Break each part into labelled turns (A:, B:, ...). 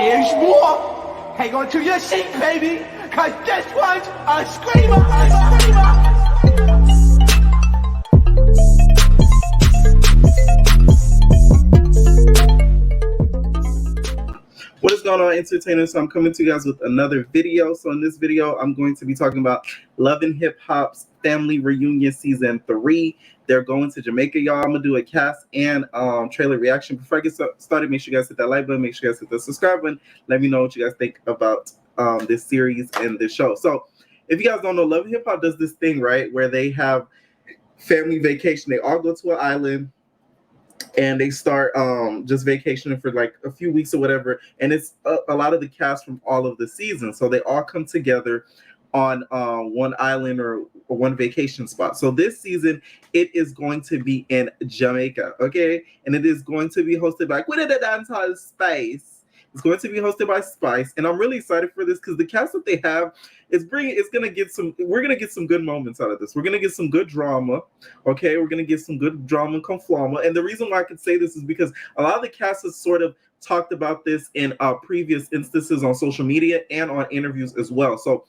A: There's more. Hang on to your seat, baby, cause this one's a screamer, a screamer.
B: What is going on, entertainers? So I'm coming to you guys with another video. So in this video, I'm going to be talking about Love and Hip Hop's Family Reunion Season 3. They're going to Jamaica, y'all. I'm going to do a cast and trailer reaction. Before I get started, make sure you guys hit that like button. Make sure you guys hit the subscribe button. Let me know what you guys think about this series and this show. So if you guys don't know, Love and Hip Hop does this thing, right, where they have family vacation. They all go to an island and they start just vacationing for like a few weeks or whatever, and it's a lot of the cast from all of the seasons, so they all come together on one island or one vacation spot. So this season it is going to be in Jamaica, okay, and it is going to be hosted by Queen of the Dancehall Spice. It's going to be hosted by Spice, and I'm really excited for this because the cast that they have is gonna get some. We're gonna get some good moments out of this. We're gonna get some good drama, okay. We're gonna get some good drama and conflama. And the reason why I can say this is because a lot of the cast has sort of talked about this in previous instances on social media and on interviews as well. So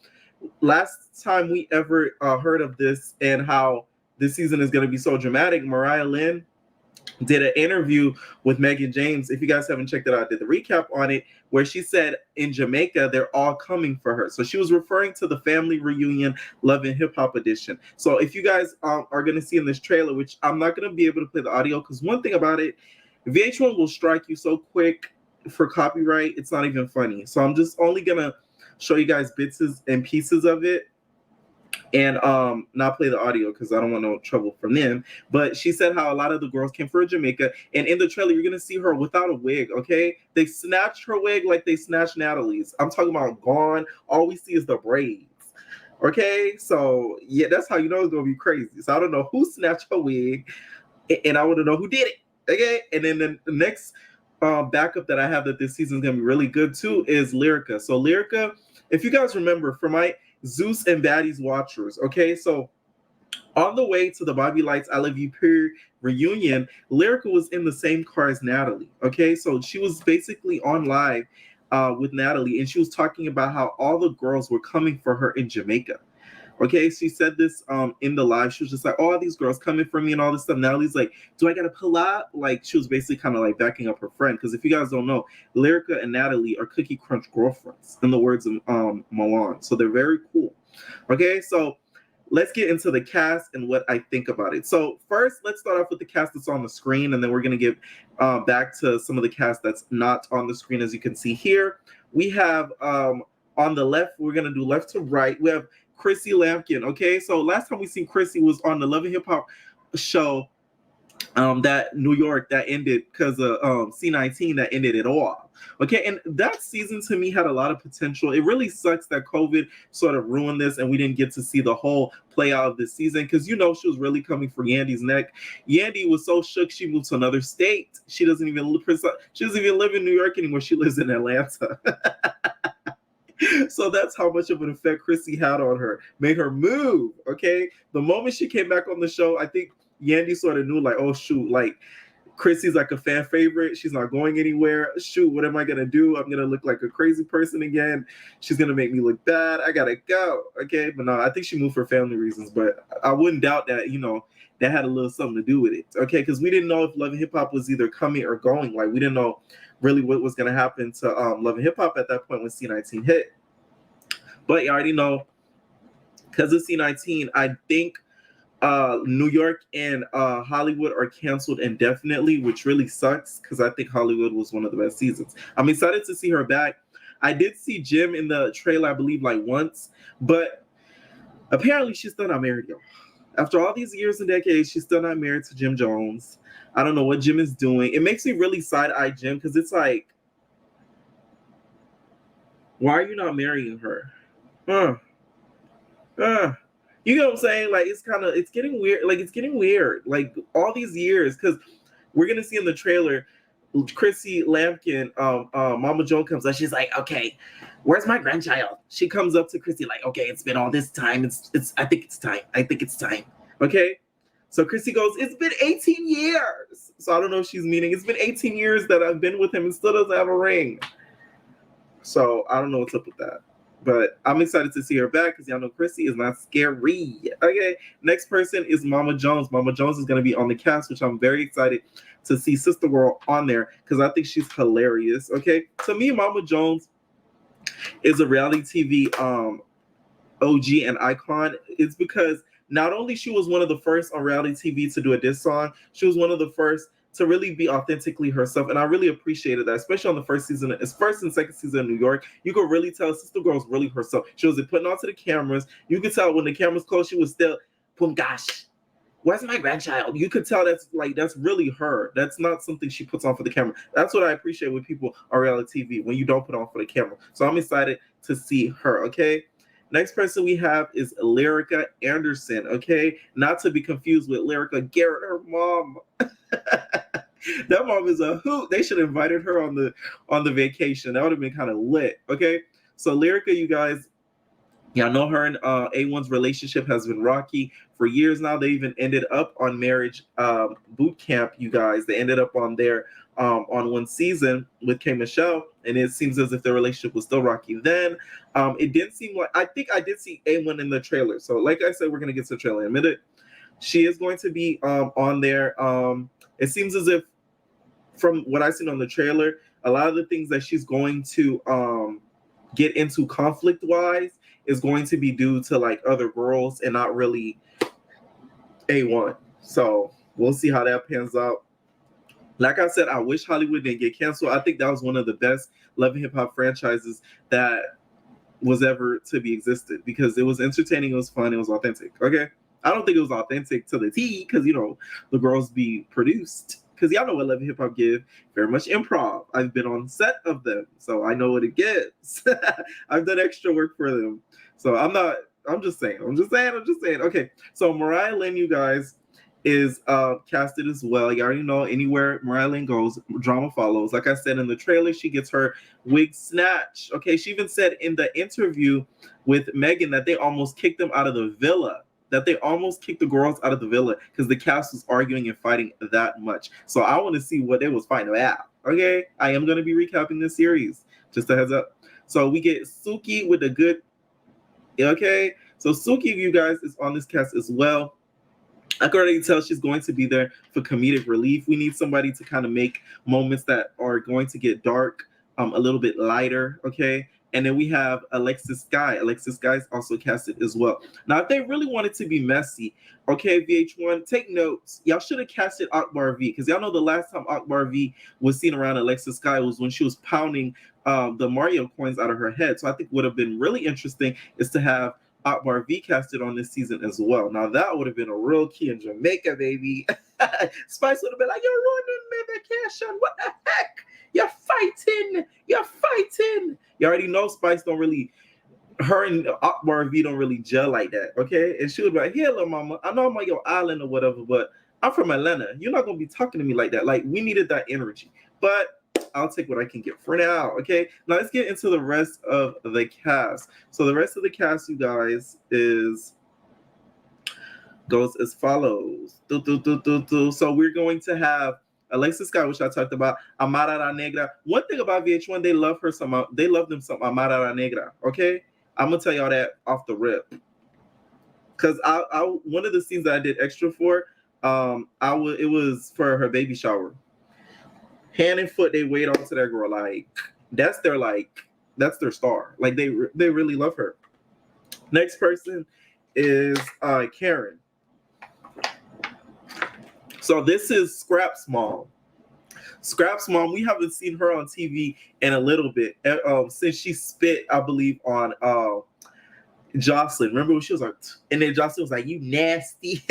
B: last time we ever heard of this and how this season is gonna be so dramatic, Mariah Lynn did an interview with Megan James. If you guys haven't checked it out, I did the recap on it, where she said in Jamaica they're all coming for her. So she was referring to the Family Reunion Love and Hip Hop edition. So if you guys are going to see in this trailer, which I'm not going to be able to play the audio because one thing about it, VH1 will strike you so quick for copyright, it's not even funny. So I'm just only going to show you guys bits and pieces of it and not play the audio because I don't want no trouble from them. But she said how a lot of the girls came for Jamaica, and in the trailer you're gonna see her without a wig. Okay, they snatched her wig like they snatched Natalie's. I'm talking about gone. All we see is the braids. Okay, so yeah, that's how you know it's gonna be crazy. So I don't know who snatched her wig, and I want to know who did it. Okay, and then the next backup that I have that this season is gonna be really good too is Lyrica. So Lyrica, if you guys remember from my Zeus and Baddies watchers, okay, so on the way to the Bobby Lights I Love You Period reunion, Lyrica was in the same car as Natalie, okay, so she was basically on live with Natalie, and she was talking about how all the girls were coming for her in Jamaica. Okay, she said this in the live. She was just like, oh, all these girls coming for me and all this stuff. Natalie's like, do I gotta pull out? Like, she was basically kind of like backing up her friend. Because if you guys don't know, Lyrica and Natalie are Cookie Crunch girlfriends, in the words of Milan. So they're very cool. Okay, so let's get into the cast and what I think about it. So first, let's start off with the cast that's on the screen, and then we're gonna get back to some of the cast that's not on the screen. As you can see here, we have on the left, we're gonna do left to right. We have Chrissy Lampkin, okay? So last time we seen Chrissy was on the Love and Hip Hop show that New York that ended because of C19 that ended it all. Okay, and that season to me had a lot of potential. It really sucks that COVID sort of ruined this and we didn't get to see the whole play out of this season because you know she was really coming for Yandy's neck. Yandy was so shook she moved to another state. She doesn't even live in New York anymore. She lives in Atlanta. So that's how much of an effect Chrissy had on her, made her move. Okay, the moment she came back on the show, I think Yandy sort of knew, like, oh shoot, like Chrissy's like a fan favorite. She's not going anywhere. Shoot, what am I gonna do? I'm gonna look like a crazy person again. She's gonna make me look bad. I gotta go. Okay, but no, I think she moved for family reasons. But I wouldn't doubt that, you know, that had a little something to do with it. Okay, because we didn't know if Love and Hip Hop was either coming or going. Like we didn't know really what was going to happen to Love and Hip Hop at that point when C19 hit. But you already know, because of C19, I think New York and Hollywood are canceled indefinitely, which really sucks because I think Hollywood was one of the best seasons. I'm excited to see her back. I did see Jim in the trailer, I believe, like once, but apparently she's still not married, y'all. After all these years and decades, she's still not married to Jim Jones. I don't know what Jim is doing. It makes me really side-eye Jim because it's like, why are you not marrying her? You know what I'm saying? Like, it's getting weird. Like, it's getting weird. Like, all these years, because we're going to see in the trailer, Chrissy Lampkin, Mama Joan comes up. She's like, okay, where's my grandchild? She comes up to Chrissy like, okay, it's been all this time. I think it's time. I think it's time. Okay? So Chrissy goes, it's been 18 years. So I don't know if she's meaning it's been 18 years that I've been with him and still doesn't have a ring. So I don't know what's up with that. But I'm excited to see her back because y'all know Chrissy is not scary. Okay, next person is Mama Jones. Mama Jones is going to be on the cast, which I'm very excited to see Sister Girl on there because I think she's hilarious. Okay, to me, Mama Jones is a reality TV OG and icon. It's because not only she was one of the first on reality TV to do a diss song, she was one of the first to really be authentically herself, and I really appreciated that, especially on the first season. It's first and second season in New York. You could really tell Sister Girl's really herself. She wasn't putting onto the cameras. You could tell when the cameras closed, she was still, boom, gosh, where's my grandchild? You could tell that's really her. That's not something she puts on for the camera. That's what I appreciate with people on reality TV when you don't put on for the camera. So I'm excited to see her. Okay. Next person we have is Lyrica Anderson, okay? Not to be confused with Lyrica Garrett, her mom. That mom is a hoot. They should have invited her on the vacation. That would have been kind of lit, okay? So Lyrica, you guys, y'all know her and A1's relationship has been rocky for years now. They even ended up on Marriage Boot Camp, you guys. They ended up on there on one season with K. Michelle, and it seems as if their relationship was still rocky then. It didn't seem like, I think I did see A1 in the trailer. So like I said, we're going to get to the trailer in a minute. She is going to be on there. It seems as if, from what I've seen on the trailer, a lot of the things that she's going to get into conflict-wise is going to be due to like other girls and not really A1. So we'll see how that pans out. Like I said, I wish Hollywood didn't get canceled. I think that was one of the best Love and Hip Hop franchises that was ever to be existed because it was entertaining, it was fun, it was authentic. Okay, I don't think it was authentic to the T because the girls be produced. Because y'all know what Love and Hip Hop give, very much improv. I've been on set of them, so I know what it gives. I've done extra work for them, so I'm just saying. Okay, so Mariah Lynn, you guys, is casted as well. You already know anywhere Mariah Lynn goes, drama follows. Like I said in the trailer, she gets her wig snatched. Okay, she even said in the interview with Megan that they almost kicked them out of the villa. That they almost kicked the girls out of the villa because the cast was arguing and fighting that much. So I want to see what they was fighting about. Okay, I am going to be recapping this series. Just a heads up. So we get Suki with a good. Okay, so Suki, you guys, is on this cast as well. I can already tell she's going to be there for comedic relief. We need somebody to kind of make moments that are going to get dark a little bit lighter, okay? And then we have Alexis Sky. Alexis Sky is also casted as well. Now, if they really wanted to be messy, okay, VH1, take notes. Y'all should have casted Akbar V, because y'all know the last time Akbar V was seen around Alexis Sky was when she was pounding the Mario coins out of her head. So I think what would have been really interesting is to have Akbar V casted on this season as well. Now that would have been a real key in Jamaica, baby. Spice would have been like, "You're running my vacation. What the heck? You're fighting. You're fighting." You already know Spice don't really, her and Akbar V don't really gel like that, okay? And she would be like, "Here, little mama, I know I'm on your island or whatever, but I'm from Atlanta. You're not gonna be talking to me like that." Like, we needed that energy. But I'll take what I can get for now, okay? Now let's get into the rest of the cast. So the rest of the cast, you guys, goes as follows. So we're going to have Alexis Scott, which I talked about, Amara La Negra. One thing about VH1, they love them some Amara La Negra, okay? I'm gonna tell y'all that off the rip. Cause I one of the scenes that I did extra for, it was for her baby shower. Hand and foot, they wait onto that girl. That's their star. Like they really love her. Next person is Karen. So this is Scrap's mom. Scrap's mom, we haven't seen her on TV in a little bit since she spit, I believe, on Jocelyn. Remember when she was like, and then Jocelyn was like, "You nasty."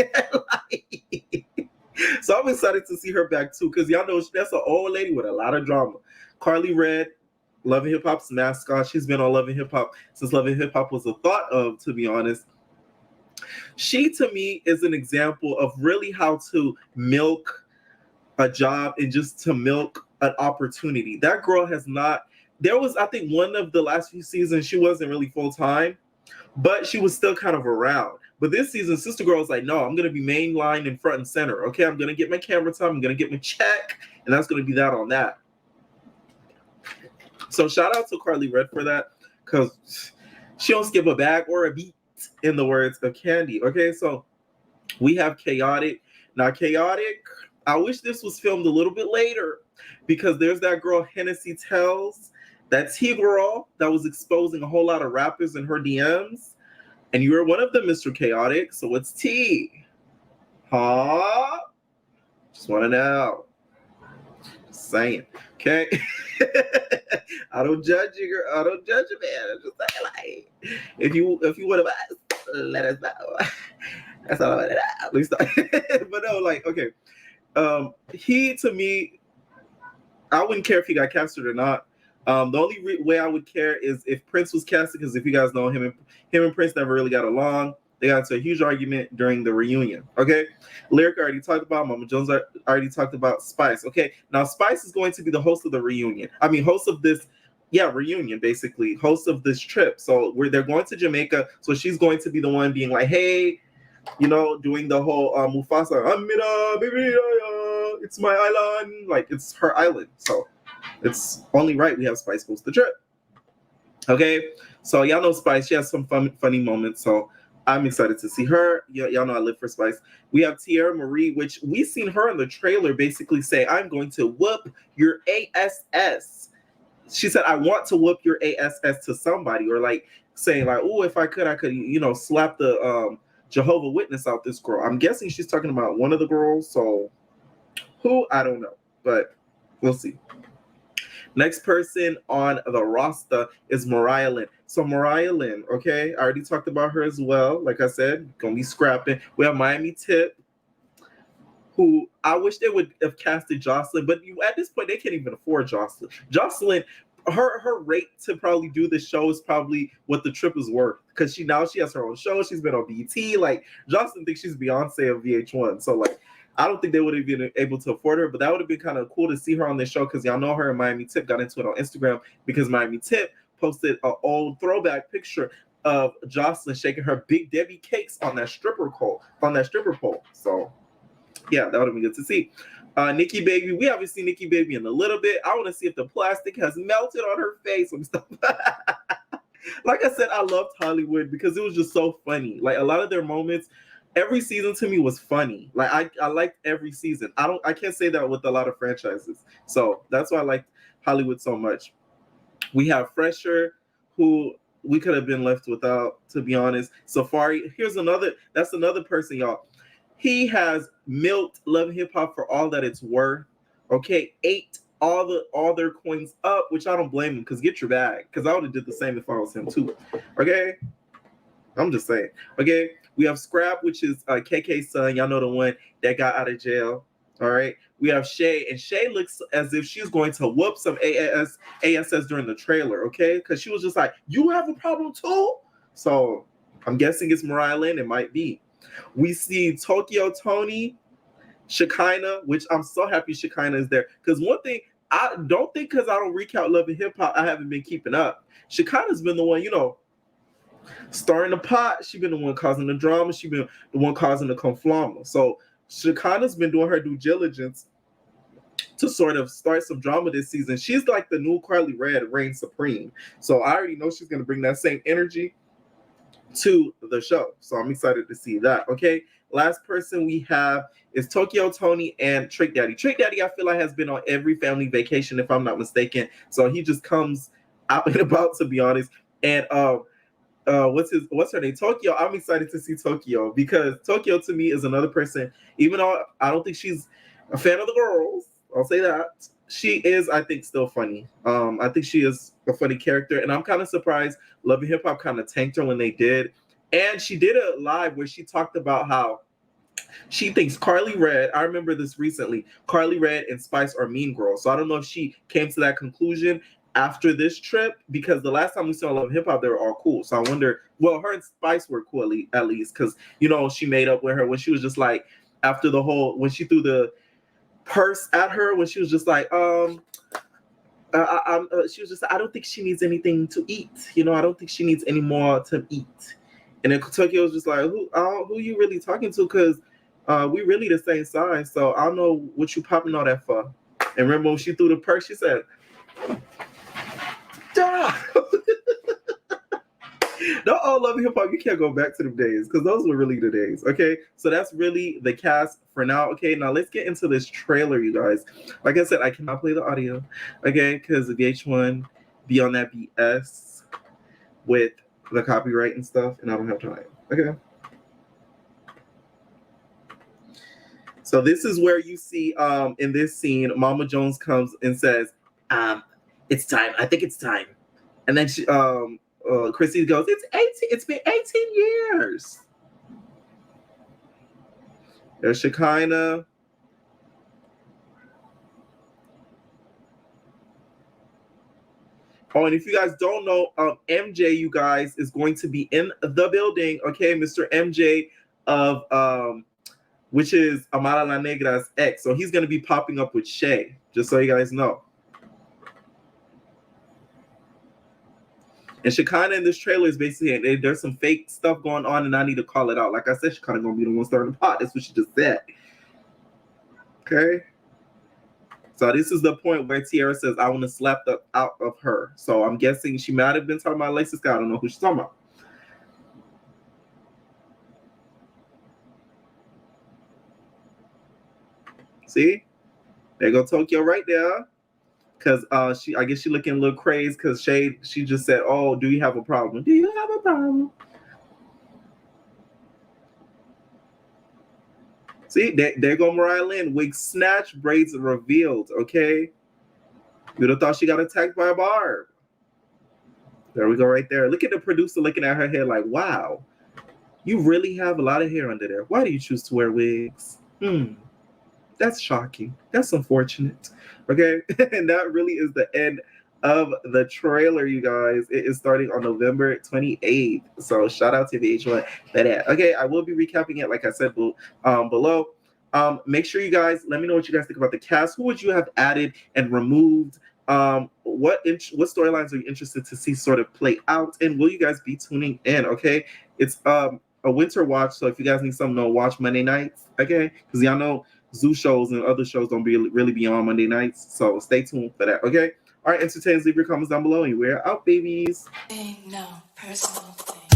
B: So I'm excited to see her back too, because y'all know that's an old lady with a lot of drama. Carly Red, Love and Hip Hop's mascot. She's been on Love and Hip Hop since Love and Hip Hop was a thought of, to be honest. She, to me, is an example of really how to milk a job and just to milk an opportunity. That girl has not, there was, I think, one of the last few seasons, she wasn't really full-time, but she was still kind of around. But this season, Sister Girl is like, "No, I'm going to be mainline in front and center. Okay, I'm going to get my camera time. I'm going to get my check. And that's going to be that on that." So shout out to Carly Red for that, because she don't skip a bag or a beat, in the words of Candy. Okay, so we have Chaotic. Now, Chaotic, I wish this was filmed a little bit later, because there's that girl Hennessy Tells, that T girl that was exposing a whole lot of rappers in her DMs. And you were one of them, Mr. Chaotic. So what's T? Huh? Just want to know. Just saying. Okay? I don't judge you, girl. I don't judge you, man. I'm just saying, like, if you would have asked, let us know. That's all I wanted to know. At least but no, like, okay. He, to me, I wouldn't care if he got casted or not. The only way I would care is if Prince was casted, because if you guys know, him and Prince never really got along. They got into a huge argument during the reunion. Okay, Lyric I already talked about. Mama Jones already talked about. Spice. Okay, now Spice is going to be the host of the reunion. I mean, host of this, reunion, basically, host of this trip. So they're going to Jamaica. So she's going to be the one being like, hey, doing the whole Mufasa, Amira, baby, it's my island. Like, it's her island. So it's only right we have Spice host the trip. Okay, so y'all know Spice. She has some funny moments. So I'm excited to see her. Y'all know I live for Spice. We have Tierra Marie, which we seen her in the trailer basically say, I'm going to whoop your ASS. She said, I want to whoop your ASS to somebody, or like saying like, oh, if I could, slap the Jehovah Witness out this girl. I'm guessing she's talking about one of the girls. So who? I don't know, but we'll see. Next person on the roster is Mariah Lynn. So Mariah Lynn, okay, I already talked about her as well. Like I said, gonna be scrapping. We have Miami Tip, who I wish they would have casted Jocelyn, but at this point they can't even afford Jocelyn. Jocelyn, her rate to probably do the show is probably what the trip is worth, because she has her own show. She's been on BT. Like, Jocelyn thinks she's Beyonce of VH1. So like, I don't think they would have been able to afford her, but that would have been kind of cool to see her on this show, because y'all know her and Miami Tip got into it on Instagram because Miami Tip posted an old throwback picture of Jocelyn shaking her Big Debbie cakes on that stripper pole. So yeah, that would have been good to see. Nikki Baby, we haven't seen Nikki Baby in a little bit. I want to see if the plastic has melted on her face and stuff. Like I said, I loved Hollywood because it was just so funny. Like, a lot of their moments, every season to me was funny. Like, I liked every season. I can't say that with a lot of franchises. So that's why I liked Hollywood so much. We have Fresher, who we could have been left without, to be honest. Safari, that's another person, y'all. He has milked Love and Hip Hop for all that it's worth. Okay, ate all their coins up, which I don't blame him, because get your bag. Because I would have did the same if I was him too. Okay, I'm just saying. Okay, we have Scrap, which is KK's son. Y'all know, the one that got out of jail. All right, we have Shay, and Shay looks as if she's going to whoop some ASS during the trailer. Okay, because she was just like, "You have a problem too." So I'm guessing it's Mariah Lynn. It might be. We see Tokyo Tony, Shekinah, which I'm so happy Shekinah is there. Because one thing, I don't think because I don't recount Love and Hip Hop, I haven't been keeping up. Shekinah's been the one, stirring the pot. She's been the one causing the drama. She's been the one causing the conflama. So Shekinah's been doing her due diligence to sort of start some drama this season. She's like the new Carly Red, reign supreme. So I already know she's going to bring that same energy to the show. So I'm excited to see that. Okay, last person we have is Tokyo Tony and Trick Daddy. Trick Daddy, I feel like, has been on every family vacation, if I'm not mistaken. So he just comes out and about, to be honest. And what's her name? Tokyo. I'm excited to see Tokyo, because Tokyo to me is another person, even though I don't think she's a fan of the girls, I'll say that. She is, I think, still funny. I think she is a funny character, and I'm kind of surprised Love and Hip Hop kind of tanked her when they did. And she did a live where she talked about how she thinks Carly Red, I remember this recently, Carly Red and Spice are mean girls. So I don't know if she came to that conclusion after this trip, because the last time we saw Love and Hip Hop, they were all cool. So I wonder, well, her and Spice were cool at least, because, she made up with her when she was just like, after the whole, when she threw the purse at her, when she was just like, she was just, I don't think she needs anything to eat. I don't think she needs any more to eat. And then Tokyo was just like, who you really talking to? Because we really the same size. So I don't know what you popping all that for. And remember when she threw the purse, she said, Stop. Don't all love hip hop. You can't go back to the days because those were really the days. Okay, so that's really the cast for now. Okay, now let's get into this trailer, you guys. Like I said, I cannot play the audio, okay, because the VH1 be on that BS with the copyright and stuff, and I don't have time. Okay. So this is where you see in this scene, Mama Jones comes and says, "It's time. I think it's time," and then she Chrissy goes, "It's 18. It's been 18 years." There's Shekinah. Oh, and if you guys don't know, MJ, you guys, is going to be in the building. Okay, Mr. MJ of which is Amara La Negra's ex. So he's going to be popping up with Shay, just so you guys know. And Shekinah in this trailer is basically, there's some fake stuff going on, and I need to call it out. Like I said, Shekinah going to be the one starting the pot. That's what she just said. Okay? So this is the point where Tiara says, I want to slap the out of her. So I'm guessing she might have been talking about Lacey Scott. I don't know who she's talking about. See? There go Tokyo right there. Because I guess she looking a little crazy because she just said, oh, do you have a problem? Do you have a problem? See, there go Mariah Lynn. Wig snatch, braids revealed, okay? You would have thought she got attacked by a barb. There we go right there. Look at the producer looking at her hair like, wow, you really have a lot of hair under there. Why do you choose to wear wigs? That's shocking. That's unfortunate. Okay, and that really is the end of the trailer, you guys. It is starting on November 28th. So shout out to VH1 for that. Okay, I will be recapping it like I said below. Make sure you guys let me know what you guys think about the cast. Who would you have added and removed? What storylines are you interested to see sort of play out? And will you guys be tuning in? Okay, it's a winter watch. So if you guys need something to watch Monday nights, okay, because y'all know zoo shows and other shows don't really be on Monday nights, so stay tuned for that. Okay, all right, entertainers, leave your comments down below and we're out, babies.
C: No personal thing.